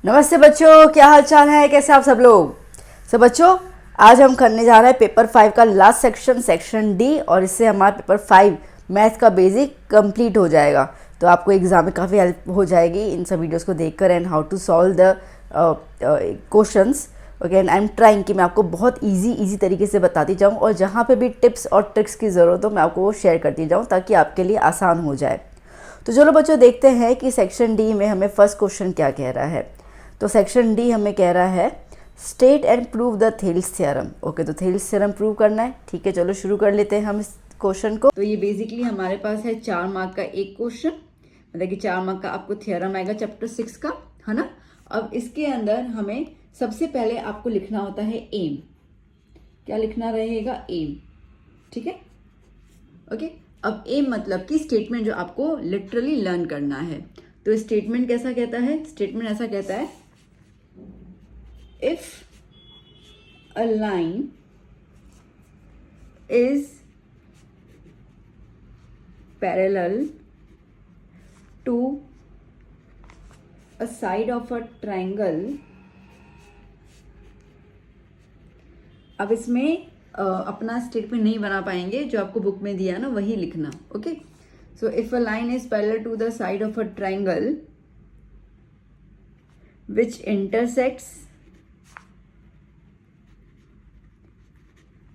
नमस्ते बच्चों, क्या हाल चाल है, कैसे आप सब लोग। बच्चों, आज हम करने जा रहे हैं पेपर 5 का लास्ट सेक्शन डी, और इससे हमारा पेपर 5 मैथ का बेसिक कंप्लीट हो जाएगा। तो आपको एग्जाम में काफ़ी हेल्प हो जाएगी इन सब वीडियोस को देखकर and how to solve the questions. Okay, and I am trying कि मैं आपको बहुत इजी तरीके से बताती जाऊँ, और जहाँ पे भी टिप्स और ट्रिक्स की ज़रूरत हो मैं आपको वो शेयर करती जाऊँ ताकि आपके लिए आसान हो जाए। तो चलो बच्चों, देखते हैं कि सेक्शन डी में हमें फर्स्ट क्वेश्चन क्या कह रहा है। तो सेक्शन डी हमें कह रहा है state and prove the Thales theorem. Okay, तो थेल्स थ्योरम प्रूव करना है। ठीक है, चलो शुरू कर लेते हैं हम इस क्वेश्चन को। तो ये बेसिकली हमारे पास है 4 मार्क का एक क्वेश्चन, मतलब कि 4 मार्क का आपको थ्योरम आएगा चैप्टर 6 का, है ना। अब इसके अंदर हमें सबसे पहले आपको लिखना होता है एम। क्या लिखना रहेगा? एम। ठीक है, ओके। अब एम मतलब कि स्टेटमेंट जो आपको लिटरली लर्न करना है। तो स्टेटमेंट कैसा कहता है? स्टेटमेंट ऐसा कहता है, if a line is parallel to a side of a triangle। अब इसमें अपना स्टेटमेंट नहीं बना पाएंगे, जो आपको बुक में दिया ना वही लिखना। Okay, so if a line is parallel to the side of a triangle which intersects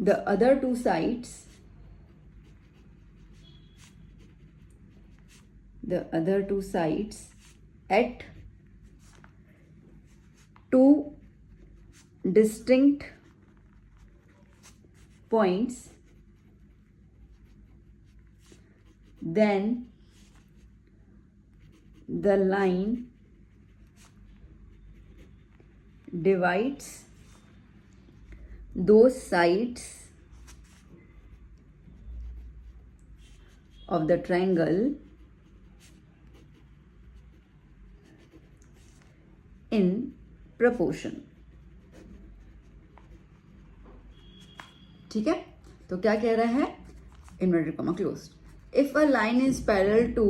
the other two sides at two distinct points, then the line divides those sides of the triangle in proportion। ठीक है, तो क्या कह रहा है? Inverted comma closed. If a line is parallel to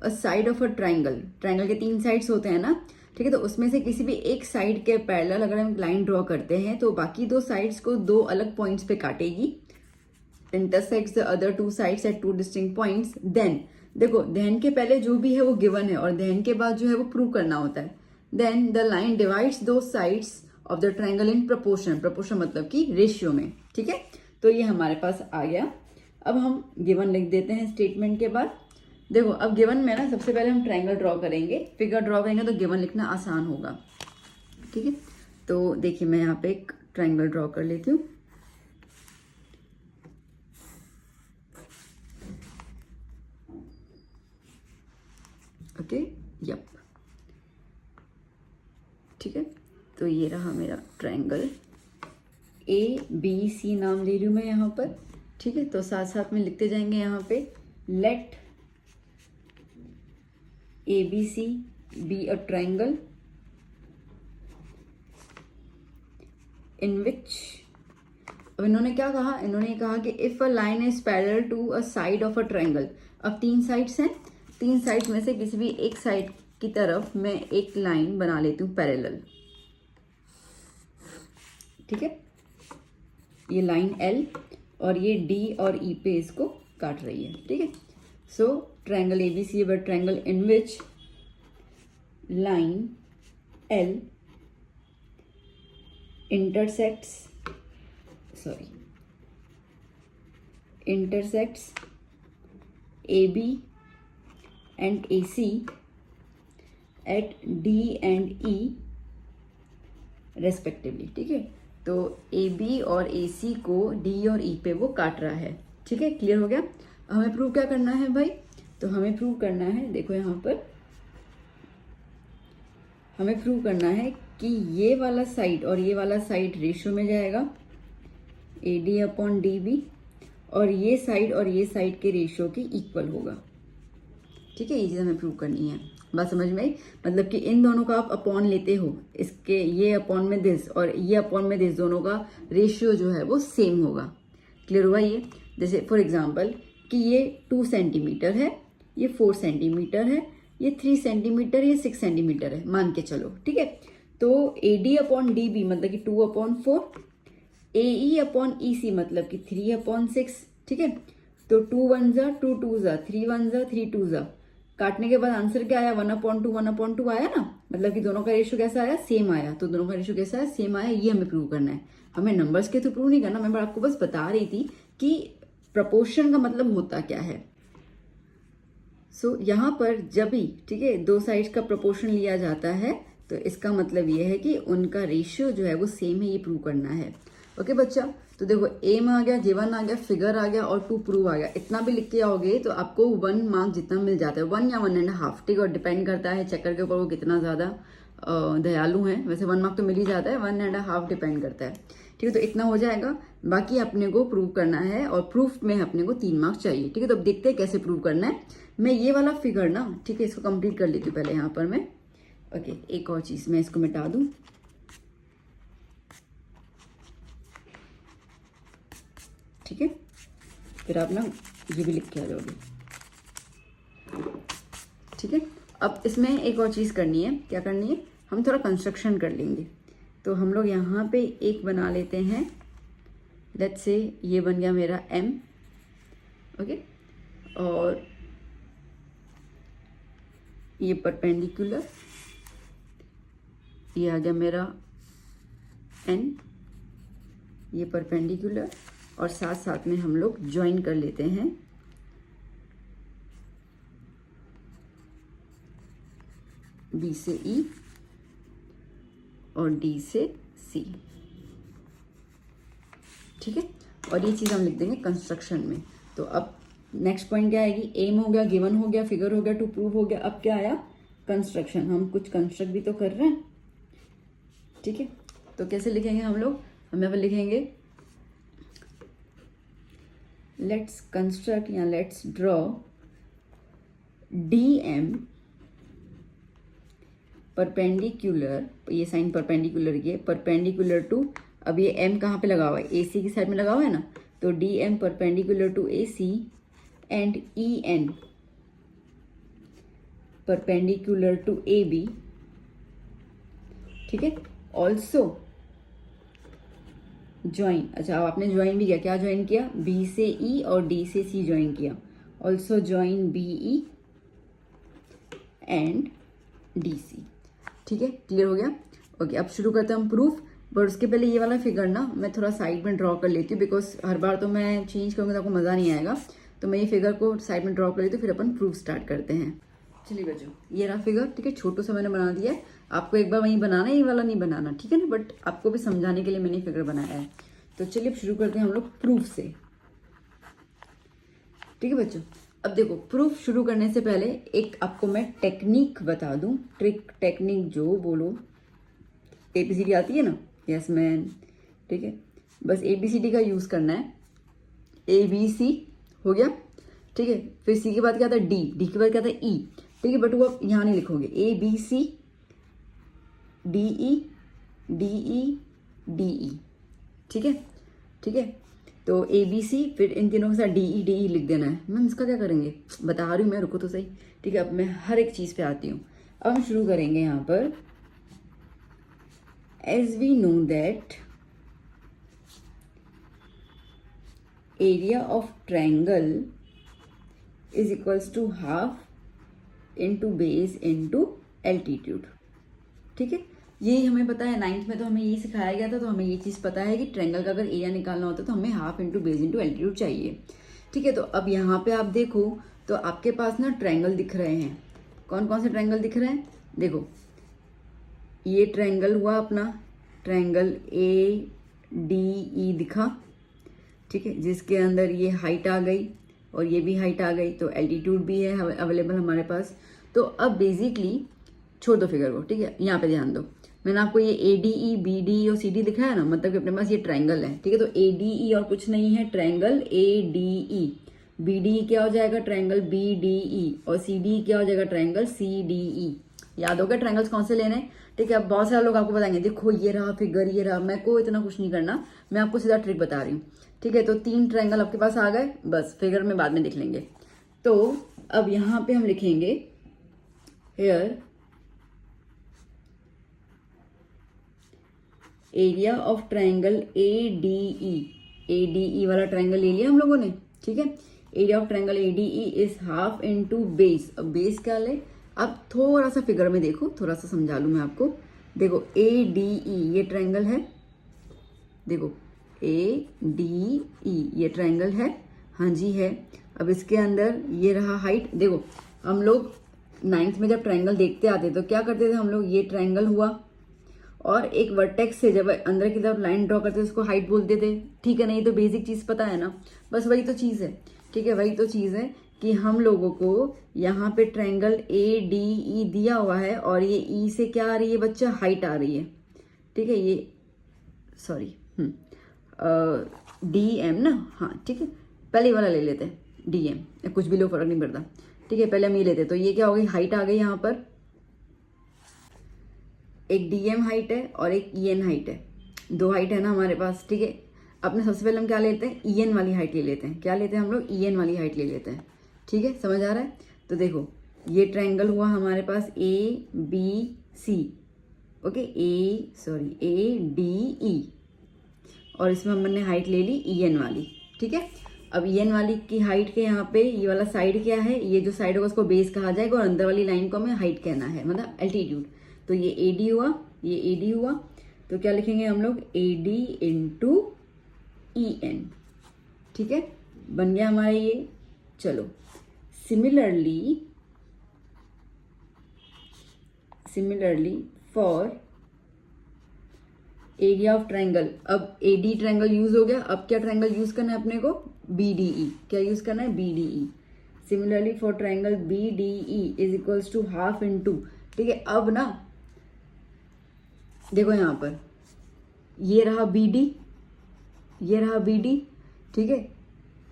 a side of a triangle, triangle के 3 sides होते हैं ना, ठीक है। तो उसमें से किसी भी एक साइड के पैरेलल अगर हम लाइन ड्रॉ करते हैं तो बाकी 2 साइड्स को 2 अलग पॉइंट्स पे काटेगी। intersects the other 2 sides at 2 distinct points, then देखो then के पहले जो भी है वो गिवन है, और then के बाद जो है वो प्रूव करना होता है। then the line divides those sides of the triangle in proportion। proportion मतलब कि रेशियो में। ठीक है, तो ये हमारे पास आ गया। अब हम गिवन लिख देते हैं स्टेटमेंट के बाद। देखो, अब गिवन में ना सबसे पहले हम ट्राइंगल ड्रॉ करेंगे, फिगर ड्रॉ करेंगे तो गिवन लिखना आसान होगा। ठीक है, तो देखिए मैं यहाँ पे एक ट्राइंगल ड्रॉ कर लेती हूँ। ओके, यप, ठीक है। तो ये रहा मेरा ट्रायंगल, ABC नाम ले रही हूँ मैं यहाँ पर। ठीक है, तो साथ साथ में लिखते जाएंगे यहाँ पे, let ABC be a triangle in which. अब इन्होंने क्या कहा? इन्होंने कहा कि if a line is parallel to a side of a triangle. अब 3 साइड्स हैं, 3 साइड्स में से किसी भी एक साइड की तरफ मैं एक लाइन बना लेती हूँ पैरेलल। ठीक है, ये लाइन L और ये D और E पे इसको काट रही है। ठीक है, so triangle ABC but triangle in which line L intersects AB and AC at D and E respectively. ठीक है, तो AB और AC को D और E पे वो काट रहा है। ठीक है, क्लियर हो गया। हमें प्रूव क्या करना है भाई? तो हमें प्रूव करना है, देखो यहाँ पर हमें प्रूव करना है कि ये वाला साइड और ये वाला साइड रेशियो में जाएगा, AD अपॉन DB, और ये साइड के रेशियो के इक्वल होगा। ठीक है, ये चीज़ हमें प्रूव करनी है। बात समझ में आई? मतलब कि इन दोनों का आप अपॉन लेते हो, इसके ये अपॉन में दिस और ये अपॉन में दिस, दोनों का रेशियो जो है वो सेम होगा। क्लियर हुआ ये? जैसे फॉर एग्जांपल कि ये 2 सेंटीमीटर है, ये 4 सेंटीमीटर है, ये 3 सेंटीमीटर, ये 6 सेंटीमीटर है, मान के चलो। ठीक है, तो AD अपॉन DB मतलब कि 2/4, AE अपॉन EC मतलब कि 3/6, ठीक है। तो 2 1 जा 2 2 जा 3 1 जा 3 2 जा, काटने के बाद आंसर क्या आया 1/2 आया ना, मतलब कि दोनों का रेशियो कैसा आया, सेम आया। तो दोनों का रेशियो कैसा है, सेम आया, ये हमें प्रूव करना है। हमें नंबर्स के थ्रू प्रूव नहीं करना, मैं आपको बस बता रही थी कि प्रपोर्शन का मतलब होता क्या है। सो यहाँ पर जब भी, ठीक है, दो साइड्स का प्रपोर्शन लिया जाता है तो इसका मतलब ये है कि उनका रेशियो जो है वो सेम है, ये प्रूव करना है। ओके बच्चा, तो देखो एम आ गया, गिवन आ गया, फिगर आ गया और टू प्रूव आ गया। इतना भी लिख के आओगे तो आपको 1 मार्क जितना मिल जाता है, 1 या 1.5, ठीक है। और डिपेंड करता है चेकर के ऊपर वो कितना ज़्यादा दयालु हैं। वैसे 1 मार्क तो मिल ही जाता है, 1.5 डिपेंड करता है, ठीक है। तो इतना हो जाएगा, बाकी अपने को प्रूव करना है और प्रूफ में अपने को 3 मार्क्स चाहिए, ठीक है। तो अब देखते हैं कैसे प्रूव करना है। मैं ये वाला फिगर ना, ठीक है, इसको कंप्लीट कर लेती हूँ पहले यहाँ पर मैं। ओके, एक और चीज़ मैं इसको मिटा दूँ, ठीक है, फिर आप ना ये भी लिख के आ जाओगे, ठीक है। अब इसमें एक और चीज़ करनी है, क्या करनी है, हम थोड़ा कंस्ट्रक्शन कर लेंगे। तो हम लोग यहाँ पे एक बना लेते हैं, लेट्स से ये बन गया मेरा M, ओके, और ये परपेंडिकुलर, ये आ गया मेरा N, ये परपेंडिकुलर, और साथ साथ में हम लोग ज्वाइन कर लेते हैं B से E और D से C, ठीक है। और ये चीज़ हम लिख देंगे कंस्ट्रक्शन में। तो अब नेक्स्ट पॉइंट क्या आएगी, एम हो गया, गिवन हो गया, फिगर हो गया, टू प्रूव हो गया। अब क्या आया, कंस्ट्रक्शन। हम कुछ कंस्ट्रक्ट भी तो कर रहे हैं, ठीक है। तो कैसे लिखेंगे हम लोग, हम यहाँ पर लिखेंगे लेट्स कंस्ट्रक्ट या लेट्स ड्रॉ DM परपेंडिकुलर, ये साइन परपेंडिकुलर, ये परपेंडिकुलर टू, अब ये M कहाँ पे लगा हुआ है, AC की साइड में लगा हुआ है ना, तो DM perpendicular to AC and EN perpendicular to AB, ठीक है। ऑल्सो ज्वाइन, अच्छा अब आपने ज्वाइन भी किया, क्या ज्वाइन किया, B से E और D से C ज्वाइन किया। Also join BE and DC, ठीक है, क्लियर हो गया। ओके, अब शुरू करते हैं हम प्रूफ। बट उसके पहले ये वाला फिगर ना मैं थोड़ा साइड में ड्रॉ कर लेती हूँ, बिकॉज हर बार तो मैं चेंज करूँगी तो आपको मज़ा नहीं आएगा। तो मैं ये फिगर को साइड में ड्रॉ कर लेती हूँ, फिर अपन प्रूफ स्टार्ट करते हैं। चलिए बच्चों, ये रहा फिगर, ठीक है, छोटू सा मैंने बना दिया है। आपको एक बार वहीं बनाना है, ये वाला नहीं बनाना, ठीक है ना, बट आपको भी समझाने के लिए मैंने फिगर बनाया है। तो चलिए अब शुरू करते हैं हम लोग प्रूफ से, ठीक है बच्चों। अब देखो, प्रूफ शुरू करने से पहले एक आपको मैं टेक्निक बता दूं, ट्रिक, टेक्निक जो बोलो, ABCD आती है ना, यस मैन, ठीक है, बस ABCD का यूज करना है। ABC हो गया, ठीक है, फिर C के बाद क्या था D के बाद क्या था E, ठीक है, बट वो आप यहाँ नहीं लिखोगे, ABC DE DE, ठीक है, ठीक है। तो ABC, फिर इन तीनों के साथ DE लिख देना है। मैम इसका क्या करेंगे, बता रही हूँ मैं, रुको तो सही, ठीक है। अब मैं हर एक चीज़ पे आती हूँ। अब हम शुरू करेंगे यहाँ पर, as we know that area of triangle is equals to half into base into altitude, ठीक है। यही हमें पता है, 9th में तो हमें यही सिखाया गया था। तो हमें ये चीज़ पता है कि ट्रायंगल का अगर एरिया निकालना होता है तो हमें half into base into altitude चाहिए, ठीक है। तो अब यहाँ पे आप देखो तो आपके पास ना ट्रायंगल दिख रहे हैं। कौन कौन से ट्रायंगल दिख रहे हैं, देखो, ये ट्रायंगल हुआ अपना, ट्रायंगल ADE दिखा, ठीक है, जिसके अंदर ये हाइट आ गई और ये भी हाइट आ गई, तो एल्टीट्यूड भी है अवेलेबल हमारे पास। तो अब बेसिकली छोड़ दो फिगर को, ठीक है, यहाँ पे ध्यान दो। मैंने आपको ये ADE BDE और CD दिखाया ना, मतलब कि अपने पास ये ट्रायंगल है, ठीक है। तो ADE और कुछ नहीं है, ट्रायंगल ADE, BDE क्या हो जाएगा, ट्रायंगल BDE, और CDE क्या हो जाएगा, ट्रायंगल CDE। याद होगा ट्रायंगल्स कौन से लेने, ठीक है। अब बहुत सारे लोग आपको बताएंगे, देखो ये रहा फिगर, ये रहा, मैं को इतना कुछ नहीं करना, मैं आपको सीधा ट्रिक बता रही हूँ, ठीक है। तो 3 ट्रायंगल आपके पास आ गए, बस फिगर में बाद में देख लेंगे। तो अब यहाँ पे हम लिखेंगे here area of triangle A D E वाला ट्राइंगल ले लिया हम लोगों ने, ठीक है। Area of triangle A D E is half into base. अब बेस क्या ले, अब थोड़ा सा फिगर में देखो, थोड़ा सा समझा लूँ मैं आपको। देखो ए डी ई ये ट्राइंगल है, देखो ए डी ई ये ट्राइंगल है, हाँ जी है। अब इसके अंदर ये रहा हाइट। देखो हम लोग 9th में जब ट्राइंगल देखते आते तो क्या करते थे हम लोग, ये ट्राइंगल हुआ और एक वर्टेक्स से जब अंदर की तरफ लाइन ड्रॉ करते थे उसको हाइट बोलते थे, ठीक है। नहीं तो बेसिक चीज़ पता है ना, बस वही तो चीज़ है, ठीक है। वही तो चीज़ है कि हम लोगों को यहाँ पे ट्राइंगल ए डी ई दिया हुआ है और ये ई से क्या आ रही है बच्चा, हाइट आ रही है, ठीक है। ये सॉरी डी एम ना, हाँ ठीक है। पहले वाला ले लेते हैं डी एम, कुछ भी लो फर्क नहीं पड़ता, ठीक है। पहले हम ये लेते हैं, तो ये क्या हो गई, हाइट आ गई। यहाँ पर एक डी एम हाइट है और एक ई एन हाइट है, दो हाइट है ना हमारे पास, ठीक है। अपने सबसे पहले हम क्या लेते हैं, ई एन वाली हाइट ले लेते हैं। क्या लेते हैं हम लोग, ई एन वाली हाइट ले लेते हैं, ठीक है। समझ आ रहा है। तो देखो ये ट्राइंगल हुआ हमारे पास A B C, okay, A D E, और इसमें हमने हाइट ले ली ई एन वाली, ठीक है। अब ई एन वाली की हाइट के यहाँ पे ये वाला साइड क्या है, ये जो साइड होगा उसको बेस कहा जाएगा और अंदर वाली लाइन को हमें हाइट कहना है, मतलब एल्टीट्यूड। तो ये ए डी हुआ, ये ए डी हुआ, तो क्या लिखेंगे हम लोग, A D into E N, ठीक है। बन गया हमारा ये। चलो similarly for area of triangle, अब ए डी ट्राइंगल यूज हो गया, अब क्या ट्राइंगल यूज करना है अपने को, बी डी ई। क्या यूज करना है, B D E. Similarly for triangle B D E is equals to half into, ठीक है। अब ना देखो यहाँ पर ये रहा बी डी, ये रहा बी डी, ठीक है।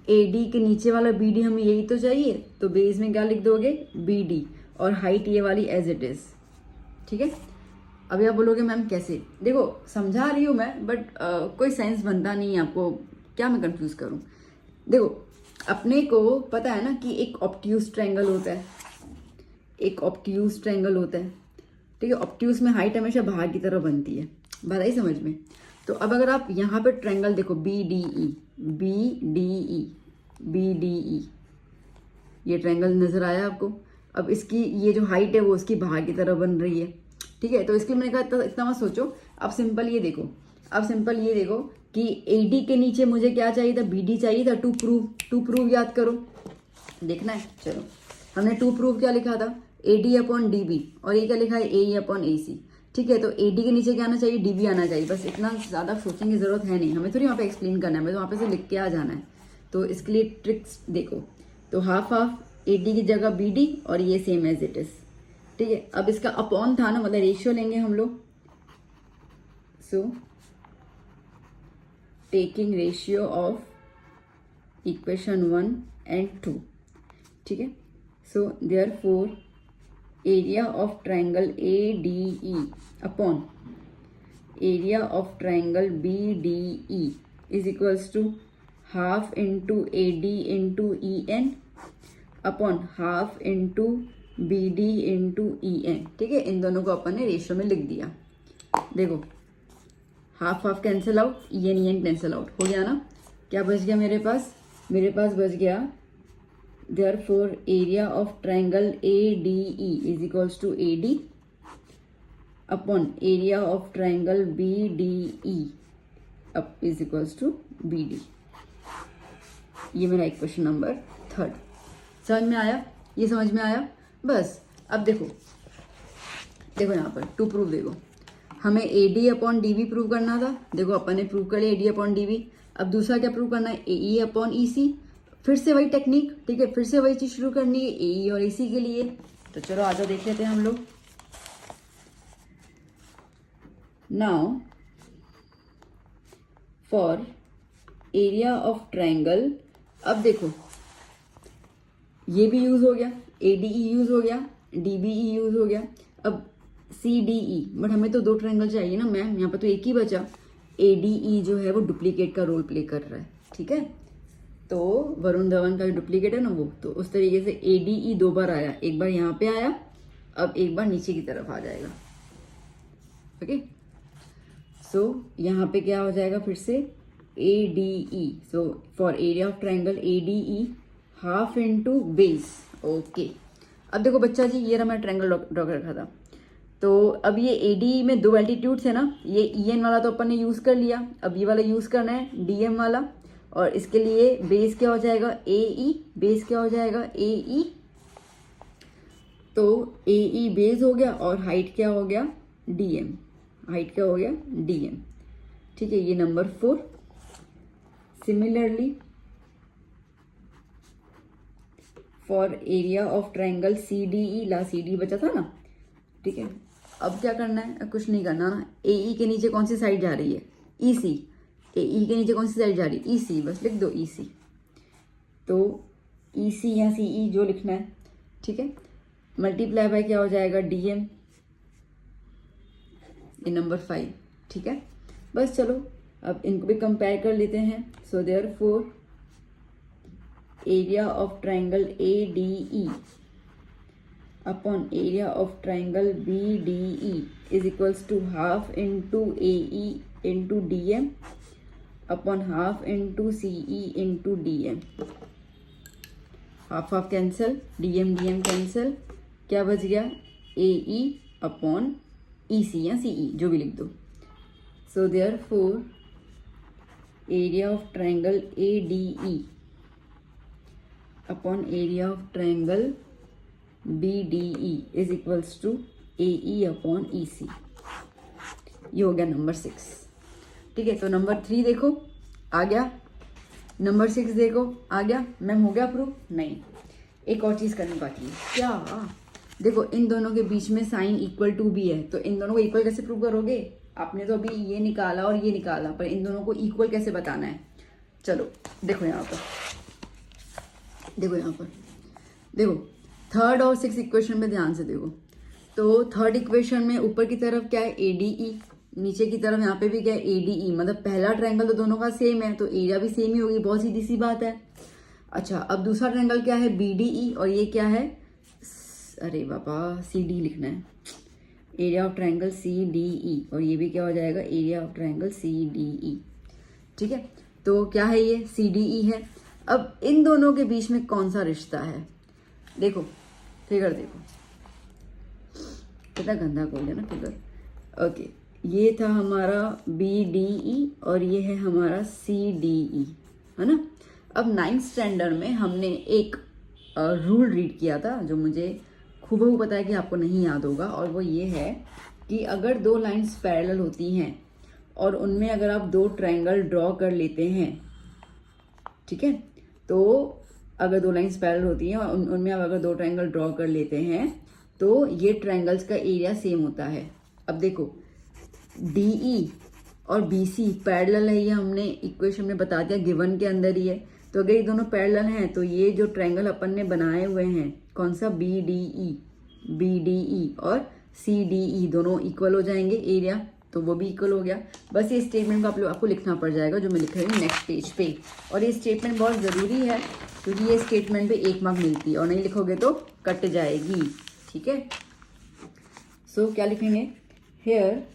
ए डी के नीचे वाला बी डी हमें यही तो चाहिए, तो बेस में क्या लिख दोगे, बी डी, और हाइट ये वाली एज इट इज, ठीक है। अभी आप बोलोगे मैम कैसे, देखो समझा रही हूँ मैं, बट कोई सेंस बनता नहीं है आपको, क्या मैं कंफ्यूज करूँ। देखो अपने को पता है ना कि एक ऑब्ट्यूज ट्रायंगल होता है, एक ऑब्ट्यूज ट्रायंगल होता है, ठीक है। ऑब्ट्यूज में हाइट हमेशा बाहर की तरफ बनती है, बात आई समझ में। तो अब अगर आप यहाँ पे ट्रायंगल देखो B D E, B D E, B D E, ये ट्रायंगल नजर आया आपको। अब इसकी ये जो हाइट है वो उसकी बाहर की तरफ बन रही है, ठीक है। तो इसके लिए मैंने कहा इतना मत सोचो, अब सिंपल ये देखो, अब सिंपल ये देखो कि ए डी के नीचे मुझे क्या चाहिए था, बी डी चाहिए था, टू प्रूव याद करो, देखना है। चलो हमने टू प्रूव क्या लिखा था, A D upon D B, और ये क्या लिखा है, ए अपॉन ए सी, ठीक है। तो ए डी के नीचे क्या आना चाहिए, डी बी आना चाहिए, बस इतना ज़्यादा सोचने की जरूरत है नहीं, हमें थोड़ी वहाँ पे एक्सप्लेन करना है, हमें तो वहाँ पे से लिख के आ जाना है। तो इसके लिए ट्रिक्स देखो, तो हाफ ए डी की जगह बी डी और ये सेम एज इट इज, ठीक है। अब इसका अपॉन था ना, मतलब रेशियो लेंगे हम लोग, so taking ratio of equation 1 and 2, ठीक है। So therefore area of triangle A D E upon area of triangle B D E is equals to half into A D into E N upon half into B D into E N, ठीक है। इन दोनों को अपन ने ratio में लिख दिया। देखो half half cancel out, E N cancel out हो गया ना। क्या बच गया मेरे पास, मेरे पास बच गया therefore area of triangle A D E is equals to A D upon area of triangle B D E is equals to B D. ये मेरा इक्वेशन नंबर 3। समझ में आया, ये समझ में आया बस। अब देखो देखो यहाँ पर टू प्रूव, देखो हमें A D upon D B prove करना था, देखो अपन ने प्रूव कर लिया A D upon D B. अब दूसरा क्या प्रूव करना है, ए ई अपॉन ई सी, फिर से वही टेक्निक, ठीक है, फिर से वही चीज शुरू करनी है ए ई और ए सी के लिए। तो चलो आजा देख लेते हैं हम लोग। Now for area of triangle, अब देखो ये भी यूज हो गया, ए डी ई यूज हो गया, डी बी ई यूज हो गया, अब सी डी ई, बट हमें तो दो ट्रायंगल चाहिए ना मैम, यहाँ पर तो एक ही बचा। ए डी ई जो है वो डुप्लीकेट का रोल प्ले कर रहा है, ठीक है। तो वरुण धवन का डुप्लीकेट है ना वो, तो उस तरीके से ए डी ई 2 बार आया, एक बार यहाँ पे आया, अब एक बार नीचे की तरफ आ जाएगा, ओके। सो यहाँ पे क्या हो जाएगा फिर से ADE, so for area of triangle ADE half into base. Okay, अब देखो बच्चा जी, ये रहा मैं ट्राइंगल ड्रॉ कर रखा था, तो अब ये ADE में दो एल्टीट्यूड्स है ना, ये EN वाला तो अपन ने यूज़ कर लिया, अब ये वाला यूज़ करना है DM वाला, और इसके लिए बेस क्या हो जाएगा AE, बेस क्या हो जाएगा AE, तो AE बेस हो गया और हाइट क्या हो गया DM, हाइट क्या हो गया DM। ठीक है, ये number 4। Similarly for area of triangle CDE, ला CD बचा था ना, ठीक है। अब क्या करना है, कुछ नहीं करना ना, AE के नीचे कौन सी साइड जा रही है EC, AE के नीचे कौन सी साइड जा रही है EC, बस लिख दो EC, तो EC या CE जो लिखना है, ठीक है। मल्टीप्लाई बाय क्या हो जाएगा DM, ये नंबर 5, ठीक है। बस चलो अब इनको भी कंपेयर कर लेते हैं। So therefore area of triangle ADE upon area of triangle BDE is equals to half into AE into DM upon half into CE into DM। Half half cancel, DM DM cancel, क्या बच गया AE upon EC या CE जो भी लिख दो। So therefore area of triangle ADE upon area of triangle BDE is equals to AE upon EC। ये हो गया नंबर 6, ठीक है। तो नंबर 3 देखो आ गया, नंबर 6 देखो आ गया। मैम हो गया प्रूफ? नहीं, एक और चीज़ करनी बाकी है। क्या? देखो इन दोनों के बीच में साइन इक्वल टू भी है, तो इन दोनों को इक्वल कैसे प्रूव करोगे? आपने तो अभी ये निकाला और ये निकाला, पर इन दोनों को इक्वल कैसे बताना है? चलो देखो यहाँ पर, देखो यहाँ पर, देखो थर्ड और 6 इक्वेशन में ध्यान से देखो। तो थर्ड इक्वेशन में ऊपर की तरफ क्या है ADE, नीचे की तरफ यहाँ पे भी क्या है ADE, मतलब पहला ट्रायंगल तो दोनों का सेम है, तो एरिया भी सेम ही होगी, बहुत सीधी सी बात है। अच्छा, अब दूसरा ट्रायंगल क्या है BDE, और ये क्या है, अरे बाबा CD लिखना है, एरिया ऑफ ट्रायंगल CDE, और ये भी क्या हो जाएगा एरिया ऑफ ट्रायंगल CDE, ठीक है। तो क्या है ये CDE है। अब इन दोनों के बीच में कौन सा रिश्ता है? देखो फिगर, देखो कितना गंदा कोड है ना फिगर। ओके, ये था हमारा BDE और ये है हमारा CDE, है ना। अब 9th स्टैंडर्ड में हमने एक रूल रीड किया था जो मुझे खूबहू पता है कि आपको नहीं याद होगा, और वो ये है कि अगर दो लाइंस पैरेलल होती हैं और उनमें अगर आप दो ट्रायंगल ड्रॉ कर लेते हैं, ठीक है, तो अगर दो लाइंस पैरेलल होती हैं और उनमें आप अगर दो ट्रायंगल ड्रॉ कर लेते हैं तो ये ट्रायंगल्स का एरिया सेम होता है। अब देखो DE और BC पैरेलल है, ये हमने इक्वेशन में बता दिया, गिवन के अंदर ही है। तो अगर ये दोनों पैरेलल हैं तो ये जो ट्रायंगल अपन ने बनाए हुए हैं, कौन सा BDE और CDE दोनों इक्वल हो जाएंगे एरिया, तो वो भी इक्वल हो गया। बस ये स्टेटमेंट को आपको लिखना पड़ जाएगा जो मैं लिख रही हूँ नेक्स्ट पेज पे, और ये स्टेटमेंट बहुत ज़रूरी है क्योंकि ये स्टेटमेंट पे 1 मार्क मिलती है, और नहीं लिखोगे तो कट जाएगी, ठीक है। सो क्या लिखेंगे here,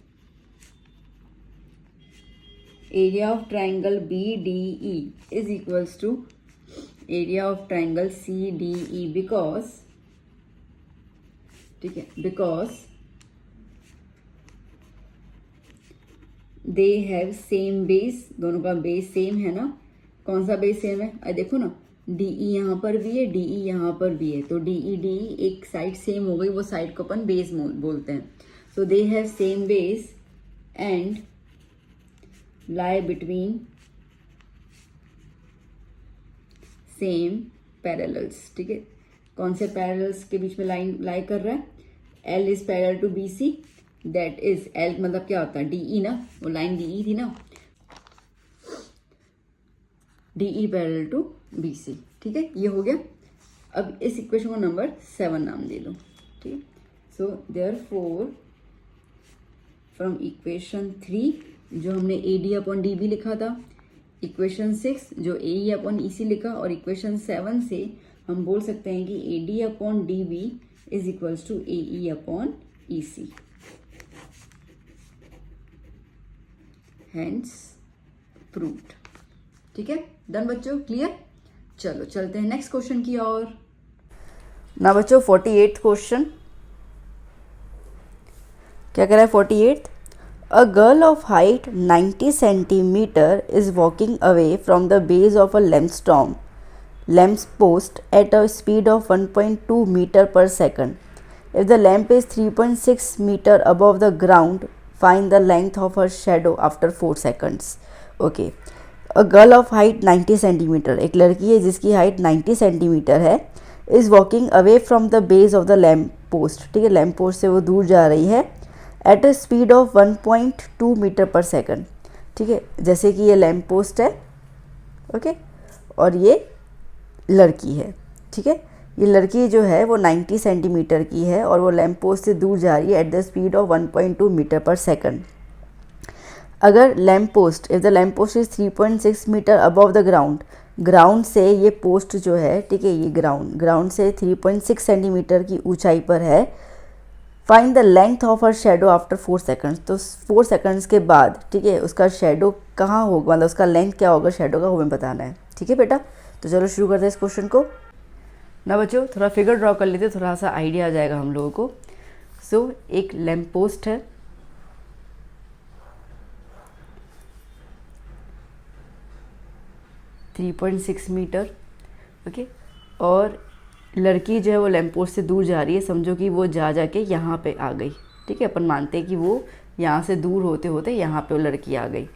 area of triangle BDE is equals to area of triangle CDE because, ठीक है, because they have same base, दोनों का बेस सेम है ना। कौन सा बेस सेम है? अरे देखो ना, DE यहाँ पर भी है, DE यहाँ पर भी है, तो DE एक साइड सेम हो गई, वो साइड को अपन बेस बोलते हैं। So they have same base and lie between same parallels, ठीक है। कौन से पैरेलल्स के बीच में लाइन लाई कर रहा है? L is parallel to BC, that is L मतलब क्या होता है DE ना, वो लाइन DE थी ना, DE पैरेलल टू BC, ठीक है। ये हो गया। अब इस इक्वेशन को नंबर 7 नाम दे दो, ठीक है। सो देयरफॉर फ्रॉम इक्वेशन 3 जो हमने AD अपॉन DB लिखा था, इक्वेशन 6 जो AE अपॉन EC लिखा, और इक्वेशन 7 से हम बोल सकते हैं कि AD upon DB is equals to AE upon EC। Hence proved. ठीक है, डन बच्चों, क्लियर। चलो चलते हैं नेक्स्ट क्वेश्चन की ओर। ना बच्चों 48th क्वेश्चन क्या कह रहा है 48th। A girl of height 90 centimetre is walking away from the base of a lamp post at a speed of 1.2 metre per second. If the lamp is 3.6 meter above the ground, find the length of her shadow after 4 seconds. Okay. A girl of height 90 centimeter, एक लड़की है जिसकी height 90 centimetre है, is walking away from the base of the lamp post. ठीक है, lamp post से वो दूर जा रही है at a speed of 1.2 metre per second. ठीक है, जैसे कि ये लैम्प पोस्ट है, ओके, और ये लड़की है। ठीक है, ये लड़की जो है वो 90 सेंटीमीटर की है और वो लैम्प पोस्ट से दूर जा रही है at the speed of 1.2 metre per second. अगर lamp post, if the lamp post is 3.6 metre above the ground से ये पोस्ट जो है, ठीक है, ये ग्राउंड से 3.6 सेंटीमीटर की ऊंचाई पर है। Find the length of her shadow after 4 seconds. तो 4 सेकंड्स के बाद, ठीक है, उसका शेडो कहाँ होगा, मतलब उसका लेंथ क्या होगा शेडो का, वो हमें बताना है। ठीक है बेटा, तो चलो शुरू करते हैं इस क्वेश्चन को। ना बच्चों थोड़ा फिगर ड्रॉ कर लेते, थोड़ा सा आइडिया आ जाएगा हम लोगों को। सो एक लैम्प पोस्ट है, .6 मीटर, ओके, और लड़की जो है वो लैम्प पोस्ट से दूर जा रही है। समझो कि वो जाके यहाँ पे आ गई। ठीक है, अपन मानते हैं कि वो यहाँ से दूर होते होते यहाँ पे वो लड़की आ गई।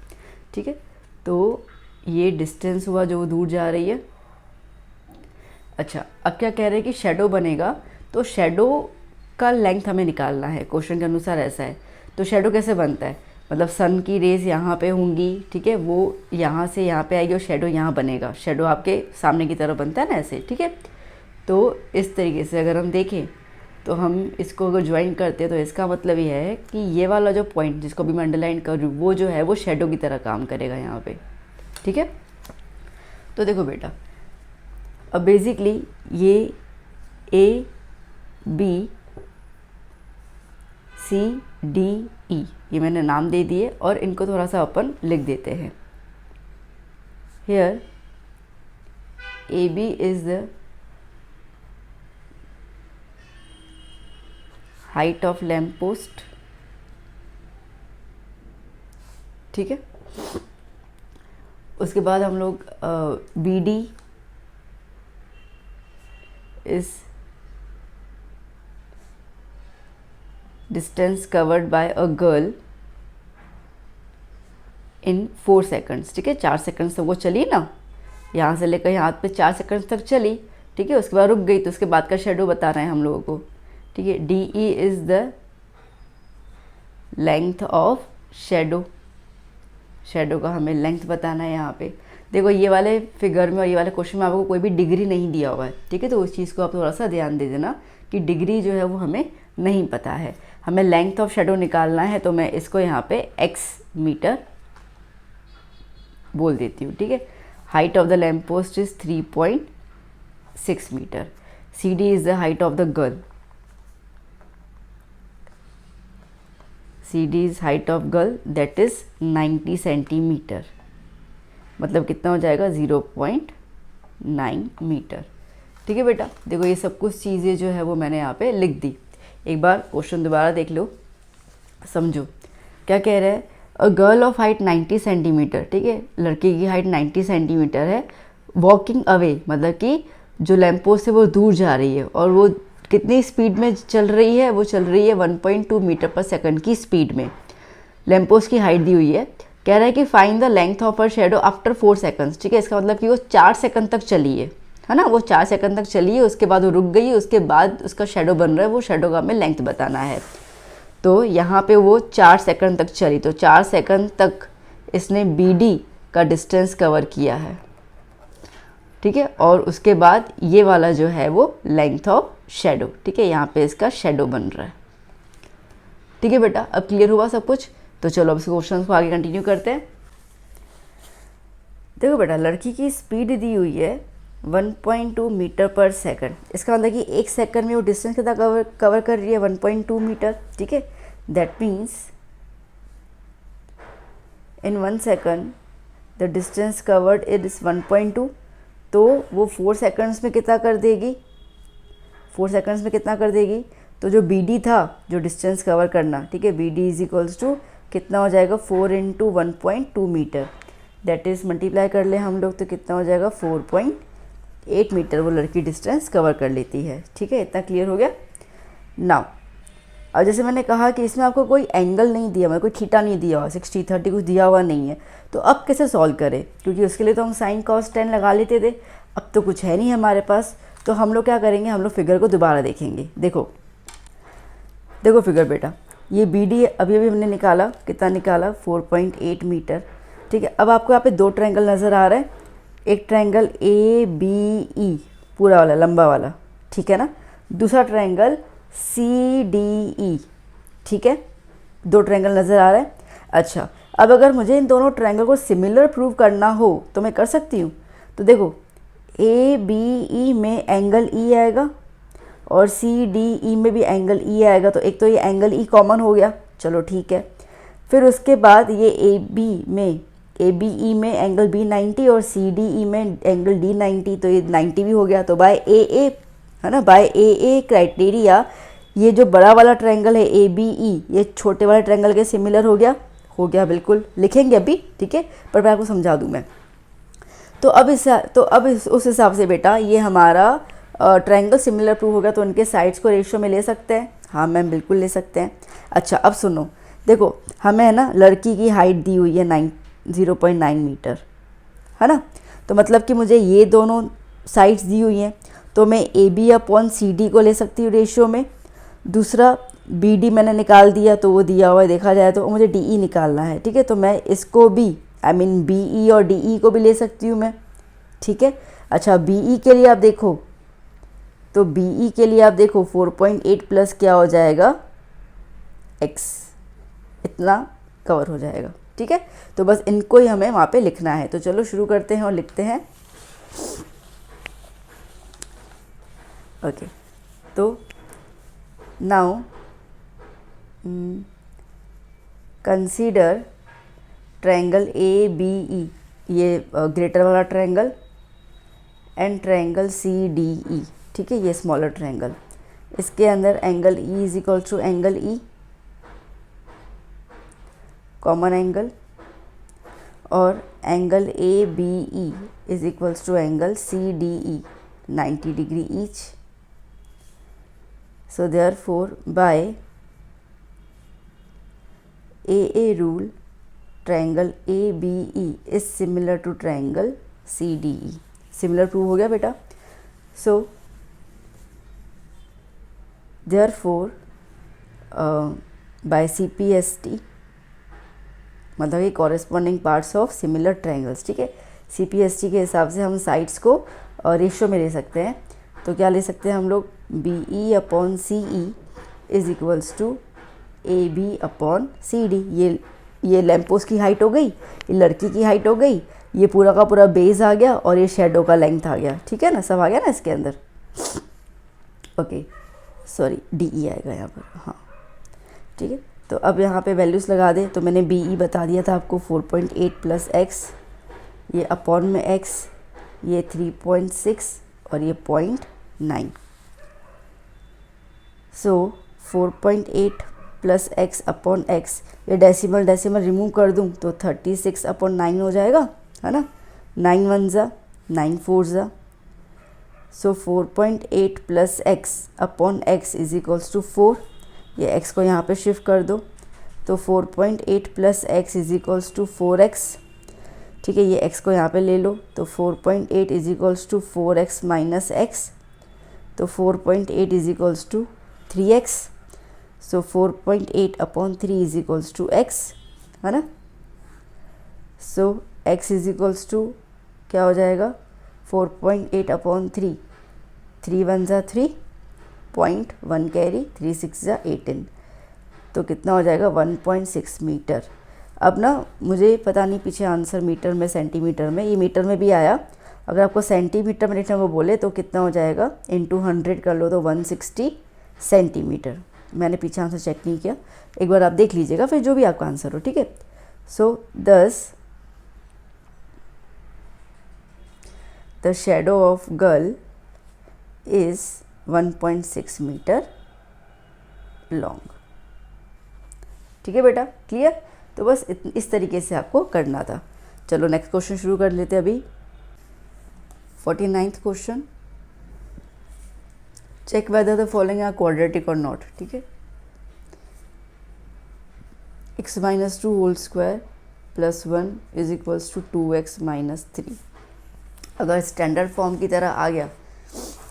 ठीक है, तो ये डिस्टेंस हुआ जो वो दूर जा रही है। अच्छा, अब क्या कह रहे हैं कि शेडो बनेगा, तो शेडो का लेंथ हमें निकालना है, क्वेश्चन के अनुसार ऐसा है। तो शेडो कैसे बनता है, मतलब सन की रेज यहाँ पे होंगी, ठीक है, वो यहाँ से यहाँ पे आएगी और शेडो यहाँ बनेगा। शेडो आपके सामने की तरफ बनता है ना ऐसे। ठीक है, तो इस तरीके से अगर हम देखें तो हम इसको अगर ज्वाइन करते हैं तो इसका मतलब ये है कि ये वाला जो पॉइंट जिसको भी मैं अंडरलाइन कर रही हूँ वो जो है वो शेडो की तरह काम करेगा यहाँ पे। ठीक है, तो देखो बेटा, अब बेसिकली ये A B C D E ये मैंने नाम दे दिए और इनको थोड़ा सा अपन लिख देते हैं। Here AB is the height of lamp post। ठीक है, उसके बाद हम लोग BD is distance covered by a girl in 4 seconds। ठीक है, 4 सेकंड्स तक वो चली ना, यहाँ से लेकर यहाँ पे 4 सेकंड्स तक चली। ठीक है, उसके बाद रुक गई, तो उसके बाद का शेडो बता रहे हैं हम लोगों को। ठीक है, DE is the length of shadow. Shadow का हमें लेंथ बताना है यहाँ पे। देखो ये वाले फिगर में और ये वाले क्वेश्चन में आपको कोई भी डिग्री नहीं दिया हुआ है। ठीक है, तो उस चीज़ को आप थोड़ा सा ध्यान दे देना कि डिग्री जो है वो हमें नहीं पता है। हमें लेंथ ऑफ शेडो निकालना है, तो मैं इसको यहाँ पे x मीटर बोल देती हूँ। ठीक है, height of the lamp post is 3.6 metre. CD is the height of the girl. CD is height of girl that is 90 centimetre, मतलब कितना हो जाएगा 0.9 मीटर। ठीक है बेटा, देखो ये सब कुछ चीज़ें जो है वो मैंने यहाँ पे लिख दी। एक बार क्वेश्चन दोबारा देख लो, समझो क्या कह रहा है। अ गर्ल ऑफ हाइट 90 सेंटीमीटर, ठीक है, लड़की की हाइट 90 सेंटीमीटर है, वॉकिंग अवे मतलब कि जो लैम्प पोस्ट से वो दूर जा रही है और वो कितनी स्पीड में चल रही है, वो चल रही है 1.2 मीटर पर सेकंड की स्पीड में। लैम्प पोस्ट की हाइट दी हुई है, कह रहा है कि find the length of her shadow after 4 seconds. ठीक है, इसका मतलब कि वो 4 सेकंड तक चली है ना, वो 4 सेकंड तक चली है, उसके बाद वो रुक गई, उसके बाद उसका शेडो बन रहा है, वो शेडो का हमें लेंथ बताना है। तो यहाँ पे वो 4 सेकंड तक चली, तो 4 सेकंड तक इसने BD का डिस्टेंस कवर किया है। ठीक है, और उसके बाद ये वाला जो है वो लेंथ ऑफ शेडो। ठीक है, यहाँ पे इसका शेडो बन रहा है। ठीक है बेटा, अब क्लियर हुआ सब कुछ। तो चलो अब इस क्वेश्चन को आगे कंटिन्यू करते हैं। देखो बेटा, लड़की की स्पीड दी हुई है 1.2 मीटर पर सेकंड। इसका मतलब कि 1 सेकंड में वो डिस्टेंस कितना कवर कर रही है 1.2 मीटर। ठीक है, that means in 1 second the distance covered is 1.2, तो वो 4 सेकंड्स में कितना कर देगी, 4 सेकंड्स में कितना कर देगी। तो जो बी डी था, जो डिस्टेंस कवर करना, ठीक है, B D is equals to कितना हो जाएगा 4 × 1.2 मीटर, दैट इज़ मल्टीप्लाई कर ले हम लोग तो कितना हो जाएगा 4.8 मीटर वो लड़की डिस्टेंस कवर कर लेती है। ठीक है, इतना क्लियर हो गया। नाउ अब जैसे मैंने कहा कि इसमें आपको कोई एंगल नहीं दिया हुआ, कोई थीटा नहीं दिया हुआ, 60-30 कुछ दिया हुआ नहीं है, तो अब कैसे सॉल्व करें, क्योंकि उसके लिए तो हम साइन कॉस टेन लगा लेते थे, अब तो कुछ है नहीं हमारे पास। तो हम लोग क्या करेंगे, हम लोग फिगर को दोबारा देखेंगे। देखो देखो फिगर बेटा, ये बी डी अभी अभी हमने निकाला, कितना निकाला 4.8 मीटर। ठीक है, अब आपको यहाँ पे दो ट्रायंगल नज़र आ रहा है, एक ट्रायंगल ए बी ई पूरा वाला लंबा वाला, ठीक है ना, दूसरा ट्रायंगल सी डी ई, ठीक है, दो ट्रायंगल नज़र आ रहा है। अच्छा, अब अगर मुझे इन दोनों ट्रायंगल को सिमिलर प्रूव करना हो तो मैं कर सकती हूँ। तो देखो ए बी ई में एंगल ई आएगा और सी डी ई में भी एंगल ई आएगा, तो एक तो ये एंगल ई कॉमन हो गया, चलो ठीक है। फिर उसके बाद ये ए बी ई में एंगल बी 90 और सी डी ई में एंगल डी 90, तो ये 90 भी हो गया। तो बाय ए है ना, बाय ए क्राइटेरिया ये जो बड़ा वाला ट्रायंगल है ए बी ई, ये छोटे वाले ट्रायंगल के सिमिलर हो गया बिल्कुल, लिखेंगे अभी, ठीक है, पर मैं आपको समझा दूँ मैं। तो अब उस हिसाब से बेटा ये हमारा ट्रायंगल सिमिलर प्रूव होगा, तो उनके साइड्स को रेशियो में ले सकते हैं। हाँ मैम बिल्कुल ले सकते हैं। अच्छा अब सुनो, देखो हमें है ना लड़की की हाइट दी हुई है 0.9 मीटर, है ना, तो मतलब कि मुझे ये दोनों साइड्स दी हुई हैं, तो मैं A B upon C D को ले सकती हूँ रेशियो में। दूसरा बी डी मैंने निकाल दिया, तो वो दिया हुआ है देखा जाए तो मुझे डी ई निकालना है, ठीक है, तो मैं इसको भी बी ई और डी ई को भी ले सकती हूँ मैं, ठीक है। अच्छा बी ई के लिए आप देखो, तो बी ई के लिए आप देखो 4.8 प्लस क्या हो जाएगा x, इतना कवर हो जाएगा, ठीक है। तो बस इनको ही हमें वहाँ पे लिखना है, तो चलो शुरू करते हैं और लिखते हैं। ओके, तो now consider triangle A B E, ये ग्रेटर वाला triangle, and triangle C D E, ठीक है, ये स्मॉलर ट्रायंगल, इसके अंदर angle E is equal to angle E common angle, और angle A B E is equals to angle C D E 90 degree each. So therefore by AA rule triangle ABE is similar to triangle CDE, similar prove हो गया बेटा। So therefore by CPST मतलब ये corresponding parts of similar triangles, ठीक है, CPST के हिसाब से हम साइड्स को रेशियो में ले सकते हैं। तो क्या ले सकते हैं हम लोग, B E upon C E is equals to A B upon C D. ये लैम्पोस्ट की हाइट हो गई, ये लड़की की हाइट हो गई, ये पूरा का पूरा बेस आ गया और ये शेडो का लेंथ आ गया, ठीक है ना, सब आ गया ना इसके अंदर। ओके सॉरी डी ई आएगा यहाँ पर, हाँ ठीक है। तो अब यहाँ पे वैल्यूज़ लगा दे, तो मैंने बी ई बता दिया था आपको 4.8 प्लस एक्स, ये अपॉन में एक्स, ये 3.6 और ये 0.9। सो 4.8 प्लस एक्स अपॉन एक्स, ये डेसिमल रिमूव कर दूँ तो 36/9 हो जाएगा, है ना, 9 1 ज़ा 9 4 ज़ा। So 4.8 plus x upon x is equals to 4, ये एक्स को यहाँ पे शिफ्ट कर दो, तो 4.8 plus x is equals to 4x, ठीक है, ये x को यहाँ पे ले लो, तो 4.8 is equals to 4x minus x, तो 4.8 is equals to 3x। So 4.8 upon 3 is equals to x, है ना। So x is equals to क्या हो जाएगा 4.8 अपॉन 3, 3 1 ज़ा 3, 0.1 कैरी, 3 6 ज़ा 18, तो कितना हो जाएगा 1.6 मीटर। अब ना मुझे पता नहीं पीछे आंसर मीटर में सेंटीमीटर में, ये मीटर में भी आया, अगर आपको सेंटीमीटर में लिखने को बोले तो कितना हो जाएगा, इंटू 100 कर लो तो 160 सेंटीमीटर। मैंने पीछे आंसर चेक नहीं किया, एक बार आप देख लीजिएगा फिर जो भी आपका आंसर हो, ठीक है। So thus the shadow of girl is 1.6 metre long. ठीक है बेटा, क्लियर? तो बस इस तरीके से आपको करना था। चलो नेक्स्ट क्वेश्चन शुरू कर लेते हैं अभी। 49th question, check whether the following are quadratic or not. ठीक है, x minus 2 whole square plus 1 is equals to 2x minus 3। अगर स्टैंडर्ड फॉर्म की तरह आ गया,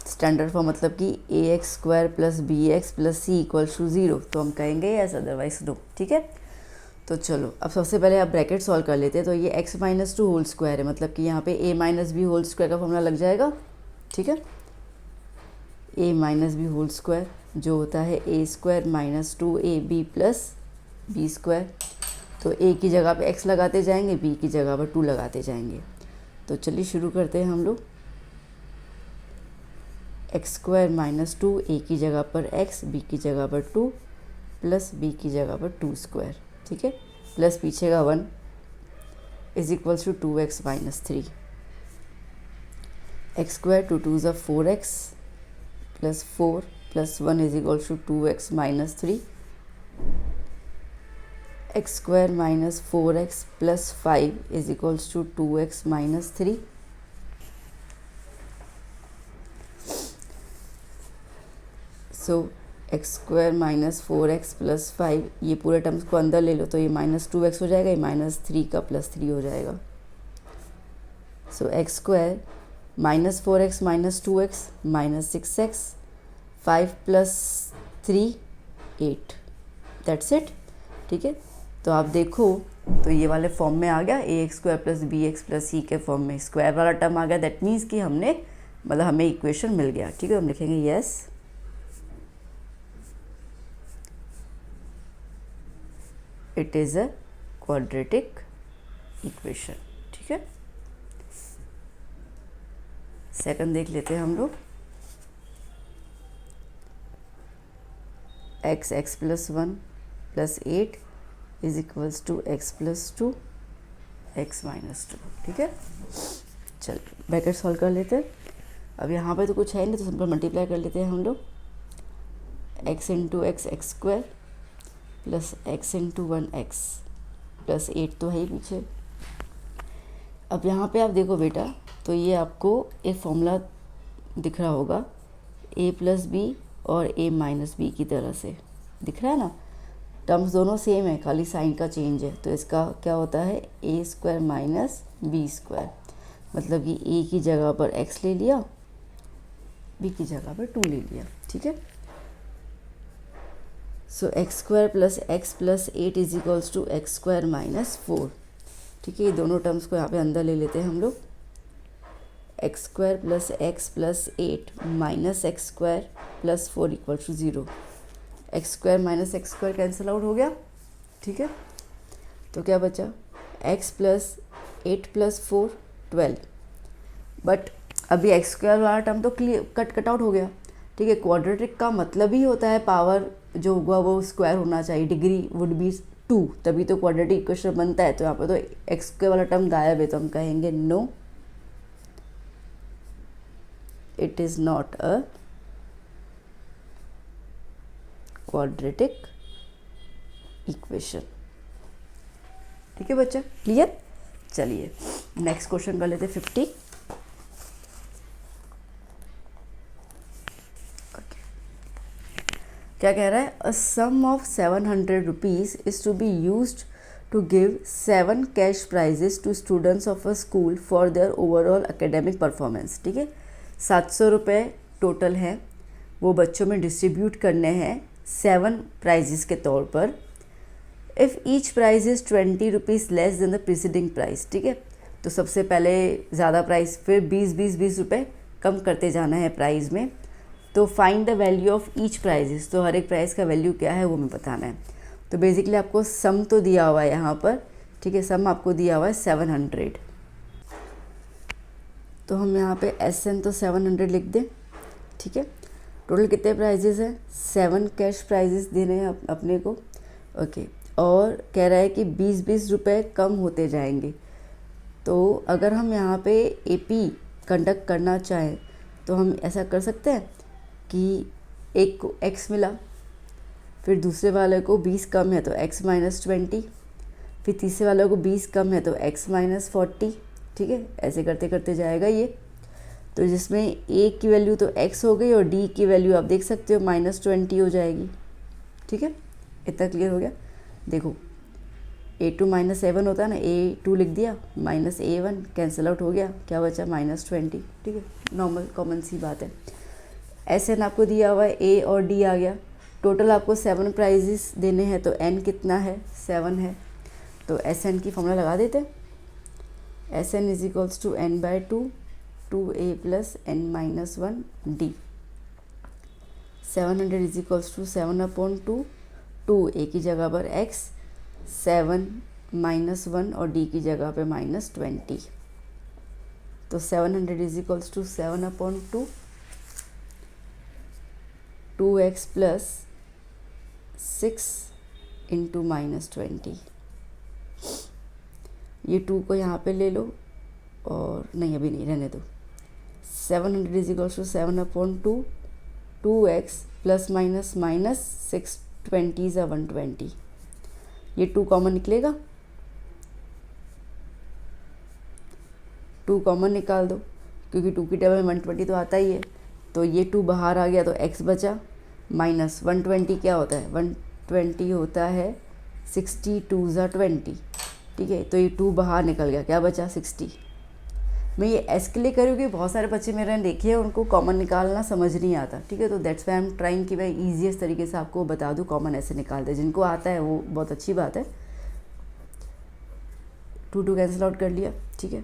स्टैंडर्ड फॉर्म मतलब कि ax square plus B x plus C equals to 0, तो हम कहेंगे यस, अदरवाइज नो। ठीक है, तो चलो अब सबसे पहले आप ब्रैकेट सॉल्व कर लेते हैं। तो ये x माइनस 2 होल स्क्वायर है, मतलब कि यहाँ पे a minus B whole square का फॉर्मूला लग जाएगा। ठीक है, a minus B whole square जो होता है a square minus 2ab plus B square. तो a की जगह पे x लगाते जाएंगे, b की जगह पर 2 लगाते जाएंगे। तो चलिए शुरू करते हैं हम लोग। एक्स स्क्वायर माइनस 2, a की जगह पर x, b की जगह पर 2 प्लस b की जगह पर 2 स्क्वायर। ठीक है, प्लस पीछे का 1 is equals to 2x minus 3। X square 2 2 ज़ा 4x plus 4 plus 1 is equals to 2x minus 3। X square minus 4x plus 5 is equals to 2x minus 3। So x square minus 4x plus 5, ये पूरे terms को अंदर ले लो तो ये minus 2x हो जाएगा, ये माइनस 3 का प्लस 3 हो जाएगा। So x square minus 4x minus 2x minus 6x, 5 plus 3 8, that's it. ठीक है, तो आप देखो तो ये वाले फॉर्म में आ गया, a x square plus B x plus c के फॉर्म में स्क्वायर वाला टर्म आ गया। दैट मीन्स कि हमने मतलब हमें इक्वेशन मिल गया। ठीक है, हम लिखेंगे yes, it is a quadratic equation. ठीक है, सेकंड देख लेते हैं हम लोग। X x plus 1 plus 8 is equals to x plus 2 x minus 2। ठीक है, चल ब्रैकेट सॉल्व कर लेते हैं। अब यहाँ पे तो कुछ है नहीं, तो सिंपल मल्टीप्लाई कर लेते हैं हम लोग। X into x x square plus x into 1x plus 8 तो है ही पीछे। अब यहाँ पे आप देखो बेटा, तो ये आपको एक फॉर्मूला दिख रहा होगा a प्लस बी और a माइनस बी की तरह से दिख रहा है ना। टर्म्स दोनों सेम है, खाली साइन का चेंज है। तो इसका क्या होता है, a square minus B square, मतलब कि a की जगह पर x ले लिया, b की जगह पर 2 ले लिया। ठीक है, so x square plus x plus 8 is equals to x square minus 4। ठीक है, ये दोनों टर्म्स को यहाँ पे अंदर ले लेते हैं हम लोग। X square plus 8 minus x square plus 4 equal to 0। X square minus x square cancel out हो गया। ठीक है, तो क्या बचा, एक्स प्लस 8 प्लस 4 12। बट अभी एक्स स्क्वायर वाला टर्म तो क्लियर कट आउट हो गया। ठीक है, क्वाड्रेटिक का मतलब ही होता है पावर जो होगा वो स्क्वायर होना चाहिए, डिग्री वुड बी 2, तभी तो क्वाड्रेटिक इक्वेशन बनता है। तो यहाँ पर तो एक्स स्क्वायर वाला टर्म गायब है, तो हम कहेंगे no, it is not a quadratic equation. ठीक है बच्चा, क्लियर? चलिए नेक्स्ट क्वेश्चन कर लेते 50। क्या कह रहा है, a sum of 700 rupees is to be used to give 7 cash prizes to students of a school for their overall academic performance. ठीक है, 700 रुपये टोटल है, वो बच्चों में डिस्ट्रीब्यूट करने हैं 7 प्राइजेस के तौर पर। If each prize is 20 rupees less than the preceding price. ठीक है, तो सबसे पहले ज़्यादा प्राइस, फिर 20 रुपये कम करते जाना है प्राइस में। तो find the value of each prizes, तो हर एक प्राइस का वैल्यू क्या है वो हमें बताना है। तो बेसिकली आपको सम तो दिया हुआ है यहाँ पर। ठीक है, सम आपको दिया हुआ है 700। तो हम यहाँ पे SN तो 700 लिख दें। ठीक है, टोटल कितने प्राइजेस हैं, 7 कैश प्राइजेस देने हैं अपने को। ओके, और कह रहा है कि 20-20 रुपये कम होते जाएंगे। तो अगर हम यहाँ पे एपी कंडक्ट करना चाहें तो हम ऐसा कर सकते हैं कि एक को x मिला, फिर दूसरे वाले को 20 कम है तो x माइनस 20, फिर तीसरे वाले को 20 कम है तो x माइनस 40। ठीक है, ऐसे करते करते जाएगा ये। तो जिसमें a की वैल्यू तो x हो गई और d की वैल्यू आप देख सकते हो माइनस 20 हो जाएगी। ठीक है, इतना क्लियर हो गया। देखो a2 माइनस 7 होता है ना, a2 लिख दिया, माइनस a1 कैंसिल आउट हो गया, क्या बचा माइनस 20। ठीक है, नॉर्मल कॉमन सी बात है। SN आपको दिया हुआ है, a और d आ गया। टोटल आपको 7 प्राइजेस देने हैं तो n कितना है, 7 है। तो SN की फॉर्मूला लगा देते हैं। SN is equals to n/2 2a plus n minus 1 d। 700 is equals to 7/2 2a की जगह पर x, 7 माइनस 1 और d की जगह पे माइनस 20। तो 700 is equals to 7/2 2x plus 6 into minus 20। ये 2 को यहाँ पे ले लो, और नहीं अभी नहीं, रहने दो। 700 is equals to 7/2 2x plus minus minus 6 20 ज़ा 120। ये 2 कॉमन निकलेगा, 2 कॉमन निकाल दो क्योंकि 2 की टेबल में 120 तो आता ही है। तो ये 2 बाहर आ गया तो x बचा, माइनस 120 क्या होता है, 120 होता है 60 2 ज़ा 20। ठीक है, तो ये 2 बाहर निकल गया, क्या बचा 60। मैं ये एस के लिए करूँ कि बहुत सारे बच्चे मेरे देखे हैं उनको कॉमन निकालना समझ नहीं आता। ठीक है, तो that's why I am trying कि मैं ईजीएस्ट तरीके से आपको बता दूँ कॉमन ऐसे निकाल दे। जिनको आता है वो बहुत अच्छी बात है। 2 कैंसिल आउट कर लिया। ठीक है,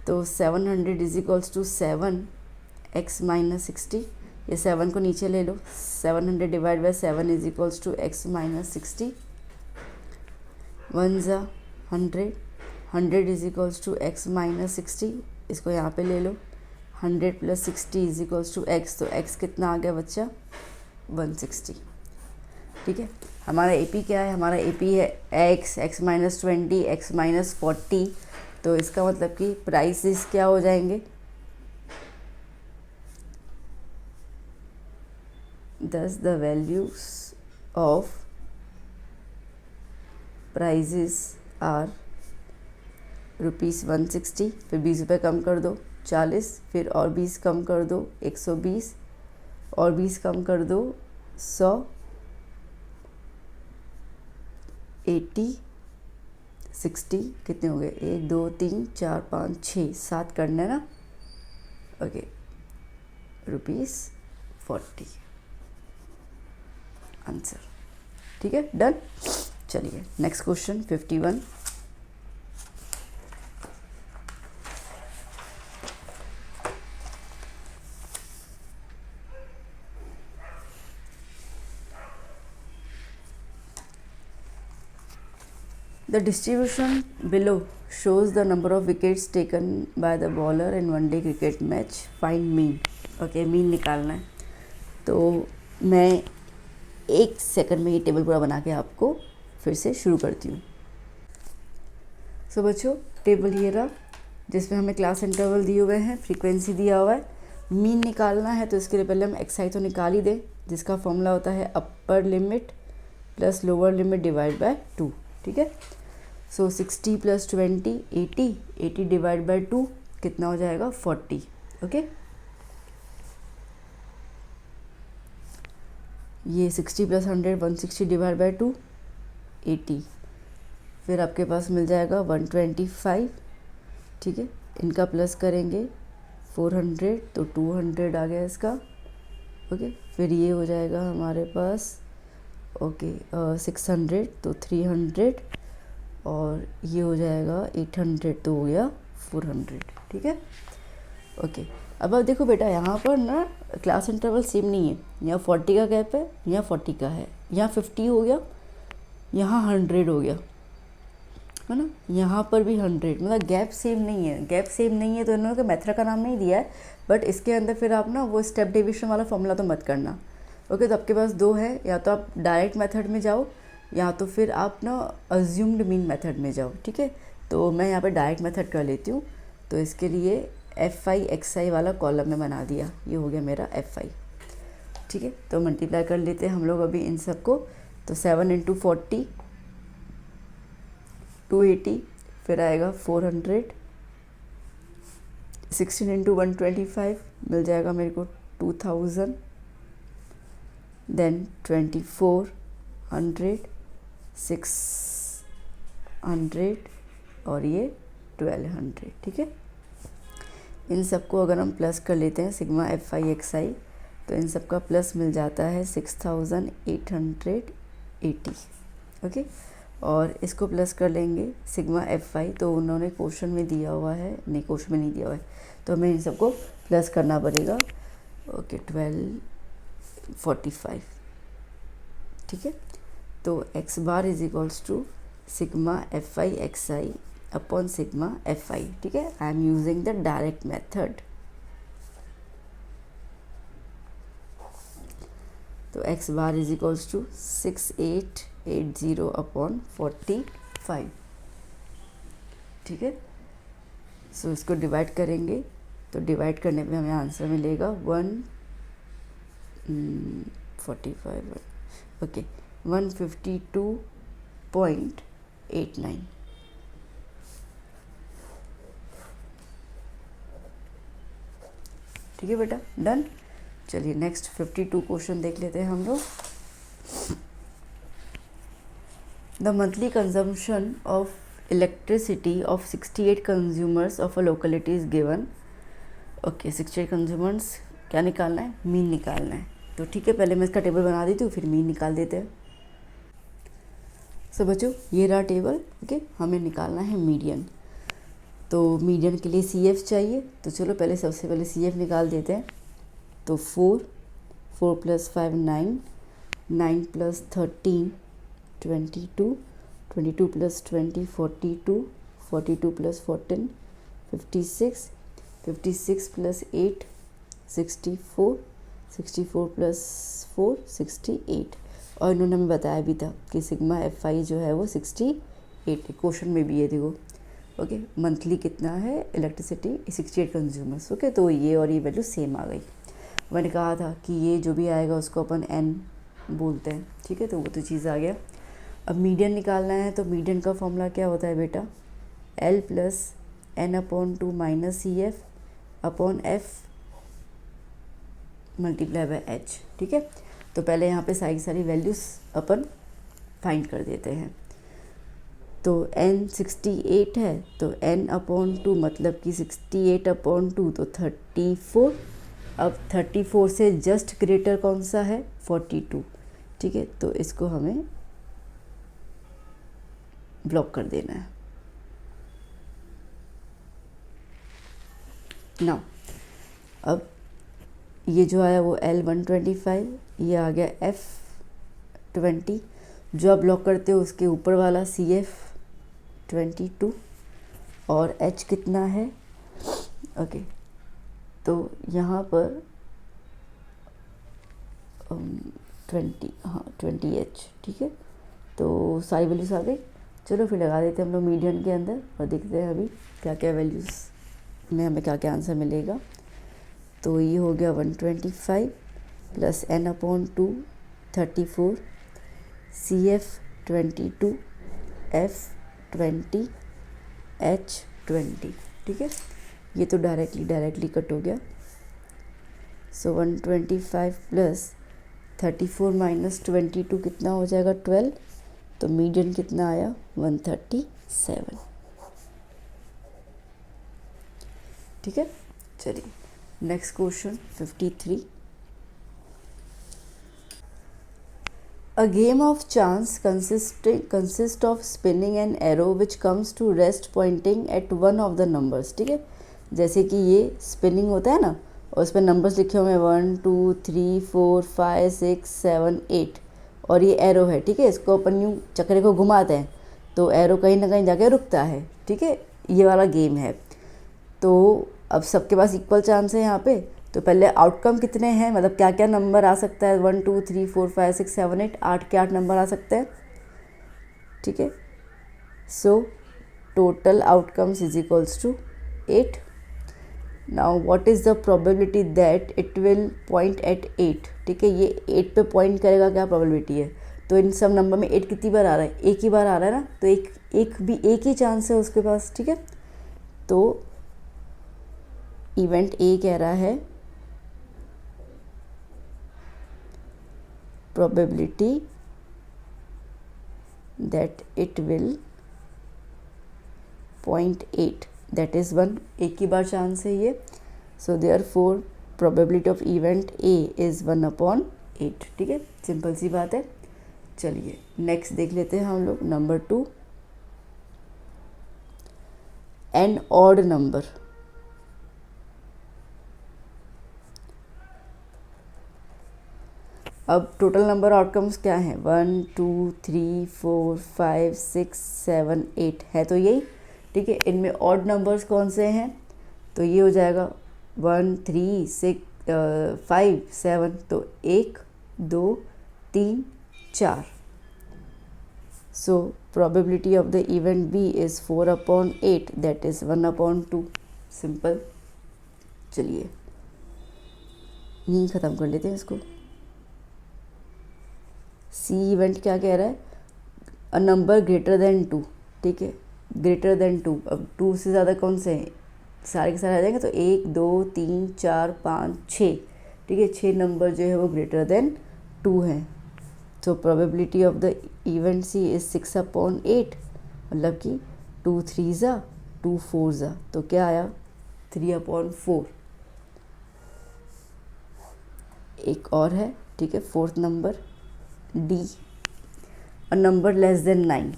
तो 700 is equals to 7x minus 60। ये 7 को नीचे ले लो, 700 divide by 7 is equals to x minus 60। 1 ज़ा 100, 100 is equals to x minus 60। इसको यहाँ पे ले लो, 100 plus 60 is equals to x। तो x कितना आ गया बच्चा, 160। ठीक है, हमारा AP क्या है, हमारा AP है x माइनस 20 x माइनस 40। तो इसका मतलब कि प्राइसेस क्या हो जाएंगे, thus the values of prices are ₹160। फिर 20 रुपये कम कर दो 40, फिर और 20 कम कर दो 120, और 20 कम कर दो 100, 80, 60 कितने हो गए, 1 2 3 4 5 6 7 करने ना। Okay, ₹40 answer. ठीक है, डन। चलिए next question 51। The distribution below shows the number of wickets taken by the bowler in one-day cricket match. Find mean. Okay, mean निकालना है। तो मैं 1 सेकंड में ये टेबल पूरा बना के आपको फिर से शुरू करती हूँ। सो बच्चों, टेबल ये रहा जिसमें हमें क्लास इंटरवल दिए हुए हैं, फ्रीक्वेंसी दिया हुआ है। मीन निकालना है तो इसके लिए पहले हम एक्साई तो निकाल ही दें, जिसका फॉर्मूला होता है upper limit plus lower limit divide by 2। ठीक है, सो 60 प्लस 20 80, 80 डिवाइड बाय 2 कितना हो जाएगा 40। ओके, ये 60 प्लस 100 160 डिवाइड बाय 2 80, फिर आपके पास मिल जाएगा 125। ठीक है, इनका प्लस करेंगे 400 तो 200 आ गया इसका। ओके, फिर ये हो जाएगा हमारे पास 600 तो 300, और ये हो जाएगा 800 तो हो गया 400। ठीक है, ओके। अब देखो बेटा, यहाँ पर ना क्लास इंटरवल सेम नहीं है। यहाँ 40 का गैप है, यहाँ 40 का है, यहाँ 50 हो गया, यहाँ 100 हो गया, है ना। यहाँ पर भी 100, मतलब गैप सेम नहीं है। गैप सेम नहीं है तो इन्होंने मेथड का नाम नहीं दिया है, बट इसके अंदर फिर आप ना वो स्टेप डेविएशन वाला फॉर्मूला तो मत करना। ओके, तो आपके पास 2 है, या तो आप डायरेक्ट मेथड में जाओ या तो फिर आप ना अज्यूम्ड मीन मेथड में जाओ, ठीक है। तो मैं यहाँ पे डायरेक्ट मेथड कर लेती हूँ। तो इसके लिए FI वाला कॉलम में बना दिया, ये हो गया मेरा FI, ठीक है। तो मल्टीप्लाई कर लेते हैं हम लोग अभी इन सबको। तो 7 × 40 280, फिर आएगा 400, 16 × 125 मिल जाएगा मेरे को 2000, देन 2400, 600 और ये 1200, ठीक है। इन सबको अगर हम प्लस कर लेते हैं सिग्मा FI XI, तो इन सब का प्लस मिल जाता है 6880, ओके। और इसको प्लस कर लेंगे सिग्मा FI, तो उन्होंने क्वेश्चन में दिया हुआ है, नहीं क्वेश्चन में नहीं दिया हुआ है, तो हमें इन सबको प्लस करना पड़ेगा, ओके। 1245, ठीक है। तो x bar is equals to sigma FI XI upon sigma FI, ठीक है। I am using the direct method. तो x bar is equals to 6880 upon 45, ठीक है। सो इसको डिवाइड करेंगे, तो डिवाइड करने पे हमें आंसर मिलेगा 145, ओके, 152.89, ठीक है बेटा, डन। चलिए नेक्स्ट 52 क्वेश्चन देख लेते हैं हम लोग। The monthly consumption of elasticity of 68 consumers of a locality is given, okay. 68 consumers क्या निकालना है, मीन निकालना है। तो ठीक है, पहले मैं इसका टेबल बना देती हूँ, फिर मीन निकाल देते हैं। सो बच्चों ये रहा टेबल, ओके। हमें निकालना है मीडियन। तो मीडियन के लिए CF चाहिए, तो चलो पहले सबसे पहले CF निकाल देते हैं। तो 4 + 5 9, 9 + 13 22, 22 + 20 42, 42 + 14 56, 56 + 8 64, 64 + 4 68। और इन्होंने हमें बताया भी था कि सिग्मा FI जो है वो 68, क्वेश्चन में भी ये देखो, ओके। मंथली कितना है इलेक्ट्रिसिटी, 68 कंज्यूमर्स, ओके। तो ये और ये वैल्यू सेम आ गई। मैंने कहा था कि ये जो भी आएगा उसको अपन N बोलते हैं, ठीक है। तो वो तो चीज़ आ गया। अब मीडियन निकालना है, तो मीडियन का फॉर्मूला क्या होता है बेटा, L + N/2 - CF upon F multiply by H, ठीक है। तो पहले यहाँ पे सारी वैल्यूज़ अपन फाइंड कर देते हैं। तो N 68 है, तो N/2 मतलब कि 68/2 तो 34। अब 34 से जस्ट ग्रेटर कौन सा है, 42, ठीक है। तो इसको हमें ब्लॉक कर देना है ना। अब ये जो आया वो L 125, ये आ गया F 20, जो आप ब्लॉक करते हो उसके ऊपर वाला CF 22 और H कितना है, ओके। तो यहाँ पर 20, हाँ 20H, ठीक है। तो सारी वैल्यूज आ गई। चलो फिर लगा देते हैं हम लोग मीडियन के अंदर और देखते हैं अभी क्या क्या वैल्यूज़ में हमें क्या क्या आंसर मिलेगा। तो ये हो गया 125 + N/2 34, CF 22, F 20, H 20, ठीक है। ये तो डायरेक्टली कट हो गया। सो 125 + 34 - 22 कितना हो जाएगा, 12। तो मीडियन कितना आया, 137, ठीक है। चलिए next question 53। A game of chance consists of spinning an arrow which comes to rest pointing at one of the numbers, ठीक है। जैसे कि ये स्पिनिंग होता है ना, और उस पर नंबर्स लिखे हुए हैं 1 2 3 4 5 6 7 8, और ये एरो है, ठीक है। इसको अपन यूँ चक्रे को घुमाते हैं तो एरो कहीं ना कहीं जाके रुकता है, ठीक है। ये वाला गेम है। तो अब सबके पास इक्वल चांस है यहाँ पे। तो पहले आउटकम कितने हैं, मतलब क्या क्या नंबर आ सकता है, 1 2 3 4 5 6 7 8, 8 के 8 नंबर आ सकते हैं। ठीक है। So total outcomes is equals to 8। Now what is the probability that it will point at 8, ठीक है। ये 8 पे पॉइंट करेगा, क्या प्रोबेबिलिटी है। तो इन सब नंबर में 8 कितनी बार आ रहा है, एक ही बार आ रहा है ना, तो एक ही चांस है उसके पास, ठीक है। तो इवेंट ए कह रहा है probability that it will point 8, that is 1, एक ही बार चांस है ये। So therefore probability of event A is 1/8, ठीक है। सिंपल सी बात है। चलिए नेक्स्ट देख लेते हैं हम लोग नंबर 2, एन ऑड नंबर। अब टोटल नंबर आउटकम्स क्या हैं, 1 2 3 4 5 6 7 8 है, तो यही, ठीक है। इनमें ऑड नंबर्स कौन से हैं, तो ये हो जाएगा 1 3 6 5 7, तो 1 2 3 4। So probability of the event B is 4/8, that is 1/2। Simple. चलिए यहीं ख़त्म कर लेते हैं इसको। सी इवेंट क्या कह रहा है, अ नंबर ग्रेटर देन 2, ठीक है, ग्रेटर देन 2। अब 2 से ज़्यादा कौन से हैं, सारे के सारे आ जाएंगे, तो 1 2 3 4 5 6, ठीक है। 6 नंबर जो है वो ग्रेटर देन 2 हैं। तो probability of the event C is 6/8, मतलब कि 2 3 ज़ा 2 4 ज़ा, तो क्या आया 3/4। एक और है, ठीक है, 4th number D, a number less than 9,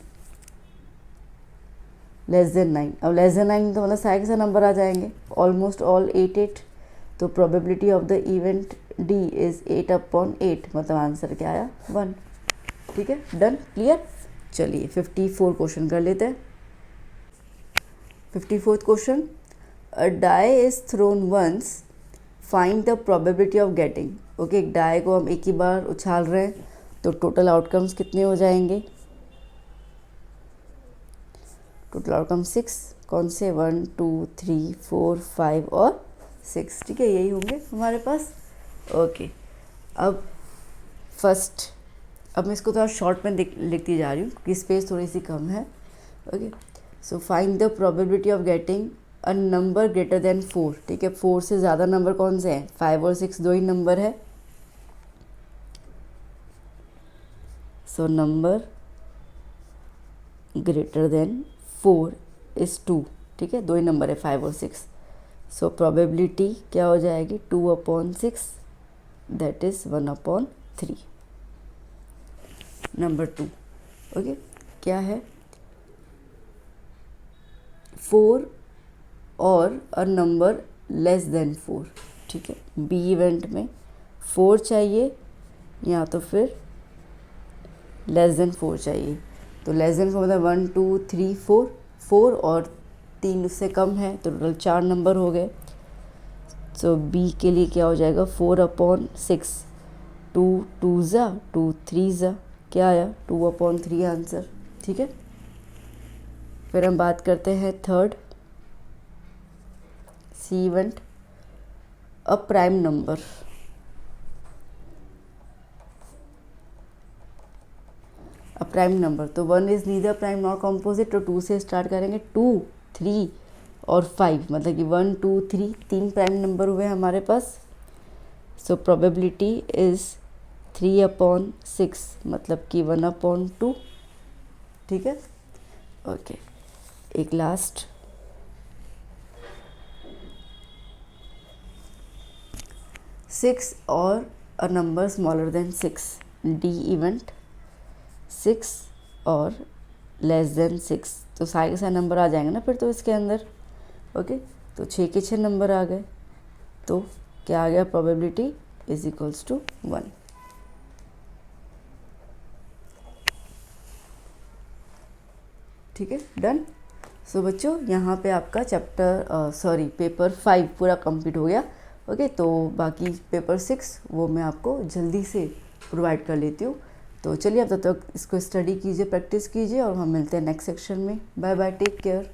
less than 9। अब लेस देन 9 तो मतलब सारे के सारे नंबर आ जाएंगे, ऑलमोस्ट ऑल 8 8। तो probability of the event D is 8/8, मतलब आंसर क्या आया 1, ठीक है। Done, clear. चलिए 54 क्वेश्चन कर लेते हैं। 54th question, a die is thrown once, find the probability of getting. Okay, die को हम एक ही बार उछाल रहे हैं, तो टोटल आउटकम्स कितने हो जाएंगे, टोटल आउटकम 6, कौन से 1 2 3 4 5 और 6, ठीक है, यही होंगे हमारे पास। ओके, अब फर्स्ट, अब मैं इसको थोड़ा शॉर्ट में लिखती जा रही हूँ क्योंकि स्पेस थोड़ी सी कम है। Okay, so find the probability of getting a number greater than 4, ठीक है। 4 से ज़्यादा नंबर कौन से हैं, 5 और 6 दो ही नंबर है। So number greater than 4 is 2, ठीक है, दो ही नंबर है 5 और 6। सो प्रोबेबिलिटी क्या हो जाएगी 2/6, दैट इज़ 1/3। नंबर 2, ओके, क्या है 4 और अ नंबर लेस देन 4, ठीक है। बी इवेंट में 4 चाहिए या तो फिर लेस देन 4 चाहिए। तो लेस देन 4 मतलब 1 2 3 4, 4 और 3 उससे कम है, तो टोटल 4 नंबर हो गए। सो बी के लिए क्या हो जाएगा 4/6, 2 2 ज़ा 2 3 ज़ा, क्या आया 2/3 आंसर, ठीक है। फिर हम बात करते हैं third, C event, a prime number. A prime number, तो 1 is neither prime not composite, तो 2 से स्टार्ट करेंगे, 2 3 और 5, मतलब कि 1 2 3 3 प्राइम नंबर हुए हमारे पास। सो प्रोबेबिलिटी इज़ 3/6, मतलब कि 1/2, ठीक है। ओके, एक लास्ट, 6 और a number smaller than 6, D event, 6 और लेस देन 6, तो सारे के सारे नंबर आ जाएंगे ना फिर तो इसके अंदर। ओके, तो 6 के 6 नंबर आ गए, तो क्या आ गया प्रोबेबिलिटी इज इक्वल्स टू 1। ठीक है, डन। सो बच्चों, यहाँ पे आपका चैप्टर पेपर 5 पूरा कंप्लीट हो गया। ओके, तो बाकी पेपर 6 वो मैं आपको जल्दी से प्रोवाइड कर लेती हूँ। तो चलिए अब तब तक इसको स्टडी कीजिए, प्रैक्टिस कीजिए और हम मिलते हैं नेक्स्ट सेक्शन में। Bye bye, take care.